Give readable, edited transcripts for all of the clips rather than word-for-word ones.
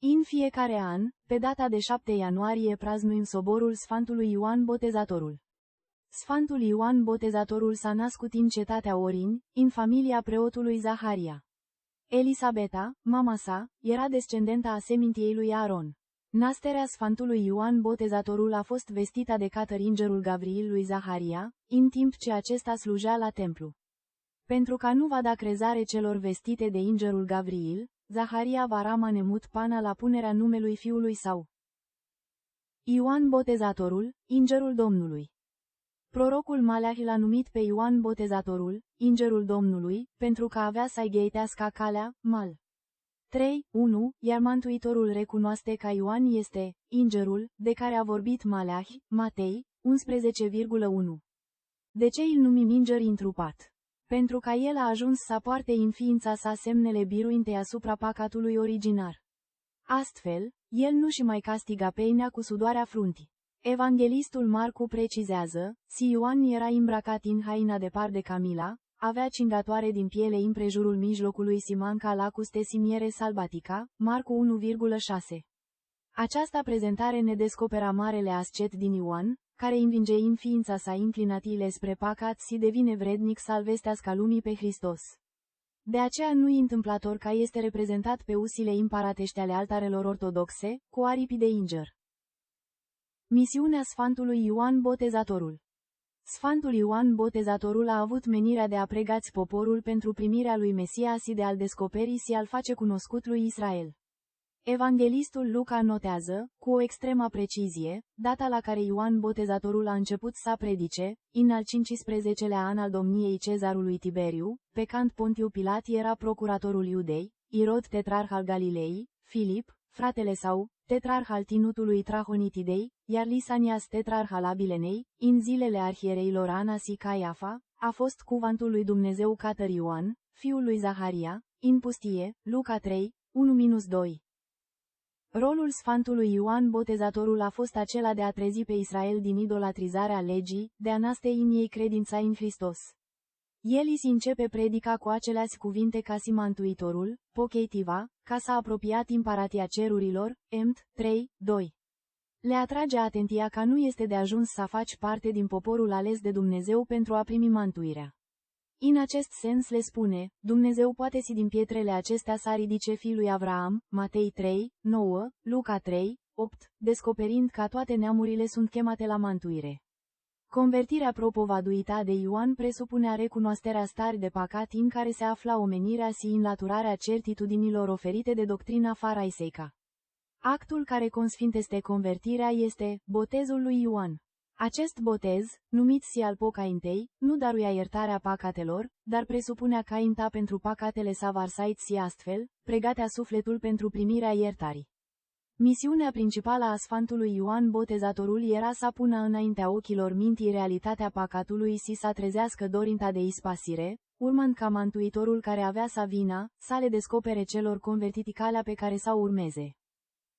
În fiecare an, pe data de 7 ianuarie praznuim soborul Sfântului Ioan Botezatorul. Sfântul Ioan Botezatorul s-a născut în cetatea Orini, în familia preotului Zaharia. Elisabeta, mama sa, era descendenta a semintiei lui Aaron. Nașterea Sfântului Ioan Botezatorul a fost vestită de către îngerul Gabriel lui Zaharia, în timp ce acesta slujea la templu. Pentru ca nu va da crezare celor vestite de îngerul Gabriel, Zaharia va rămâne mut până la punerea numelui fiului său. Ioan Botezatorul, îngerul Domnului. Prorocul Maleahi l-a numit pe Ioan Botezatorul, îngerul Domnului, pentru că avea să-i gheitească calea, mal. 3:1, iar Mântuitorul recunoaște că Ioan este îngerul de care a vorbit Maleahi, Matei 11,1. De ce îl numim înger întrupat? Pentru că el a ajuns să poarte în ființa sa semnele biruinte asupra păcatului originar. Astfel, el nu și mai castiga peinea cu sudoarea frunții. Evanghelistul Marcu precizează, si Ioan era îmbrăcat în haina de par de Camila, avea cingatoare din piele împrejurul mijlocului si manca lacuste si miere salbatica, Marcu 1,6. Această prezentare ne descoperă marele ascet din Ioan, care învinge în ființa sa inclinatile spre păcat și devine vrednic să-l vestească lumii pe Hristos. De aceea nu-i întâmplător că este reprezentat pe usile împăratești ale altarelor ortodoxe, cu aripi de înger. Misiunea Sfântului Ioan Botezatorul. Sfântul Ioan Botezatorul a avut menirea de a pregăti poporul pentru primirea lui Mesia și de a-l descoperi și a-l face cunoscut lui Israel. Evanghelistul Luca notează, cu o extremă precizie, data la care Ioan Botezatorul a început să predice, în al 15-lea an al domniei cezarului Tiberiu, pe când Pontiu Pilat era procuratorul Iudei, Irod tetrarh al Galilei, Filip, fratele său, tetrarh al Tinutului Trahonitidei, iar Lisanias tetrarh al Abilenei, în zilele arhiereilor Ana și Caiafa, a fost cuvântul lui Dumnezeu către Ioan, fiul lui Zaharia, în pustie, Luca 3, 1-2. Rolul Sfântului Ioan Botezatorul a fost acela de a trezi pe Israel din idolatrizarea legii, de a naște în ei credința în Hristos. El îi începe predica cu aceleași cuvinte ca și Mântuitorul, Pochetiva, ca s-a apropiat împărația cerurilor, Emt 3:2. Le atrage atenția că nu este de ajuns să faci parte din poporul ales de Dumnezeu pentru a primi mântuirea. În acest sens le spune, Dumnezeu poate și din pietrele acestea să ridice fiul lui Avraam, Matei 3:9, Luca 3:8, descoperind că toate neamurile sunt chemate la mântuire. Convertirea propovăduită de Ioan presupunea recunoașterea stării de păcat în care se afla omenirea și înlăturarea certitudinilor oferite de doctrina faraiseică. Actul care consfințește convertirea este botezul lui Ioan. Acest botez, numit și al pocăintei, nu dăruia iertarea păcatelor, dar presupunea cainta pentru păcatele savarsait și astfel, pregătea sufletul pentru primirea iertării. Misiunea principală a Sfântului Ioan Botezatorul era să pună înaintea ochilor minții realitatea păcatului și să trezească dorința de ispasire, urmând ca Mântuitorul care avea să vină, să le descopere celor convertiti calea pe care să o urmeze.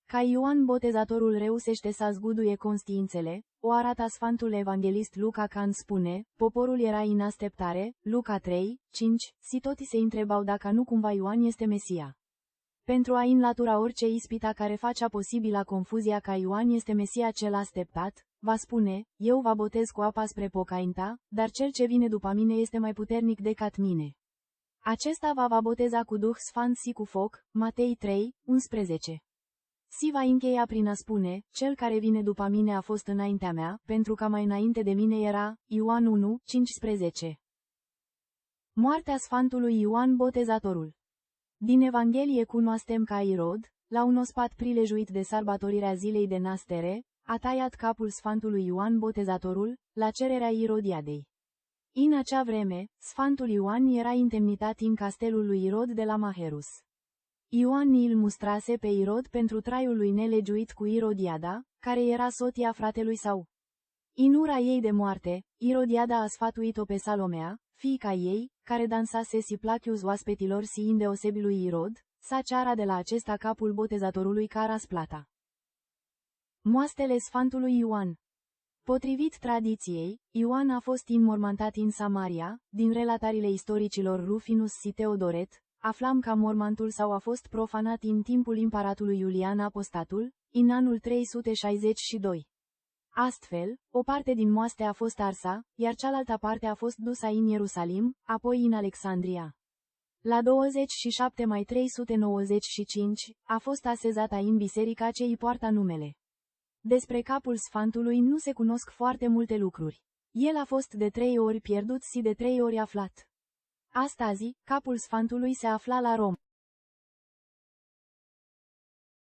Ca Ioan Botezatorul reușește să zguduie conștiințele, o arată Sfântul Evanghelist Luca când spune, poporul era în așteptare, Luca 3:5, și toți se întrebau dacă nu cumva Ioan este Mesia. Pentru a înlătura orice ispita care facea posibilă confuzia că Ioan este Mesia cel așteptat, va spune, eu vă botez cu apa spre pocăința, dar cel ce vine după mine este mai puternic decât mine. Acesta va boteza cu Duh Sfânt și cu foc, Matei 3:11. Si va încheia prin a spune, cel care vine după mine a fost înaintea mea, pentru că mai înainte de mine era, Ioan 1:15. Moartea Sfântului Ioan Botezatorul. Din Evanghelie cunoaștem că Irod, la un ospat prilejuit de sărbătorirea zilei de naștere, a tăiat capul Sfântului Ioan Botezatorul, la cererea Irodiadei. În acea vreme, Sfântul Ioan era întemnitat în castelul lui Irod de la Maherus. Ioan îl mustrase pe Irod pentru traiul lui nelegiuit cu Irodiada, care era soția fratelui său. În ura ei de moarte, Irodiada a sfătuit-o pe Salomea, fiica ei, care dansase și plachius oaspetilor și îndeosebi lui Irod, să ceară de la acesta capul Botezatorului ca răsplata. Moastele Sfântului Ioan. Potrivit tradiției, Ioan a fost înmormântat în Samaria, din relatările istoricilor Rufinus și Teodoret, aflam că mormantul sau a fost profanat în timpul imperatorului Iulian Apostatul, în anul 362. Astfel, o parte din moaste a fost arsa, iar cealaltă parte a fost dusă în Ierusalim, apoi în Alexandria. La 27 mai 395, a fost asezată în biserica ce îi poartă numele. Despre capul Sfântului nu se cunosc foarte multe lucruri. El a fost de 3 ori pierdut și de 3 ori aflat. Astăzi, capul Sfântului se afla la Roma.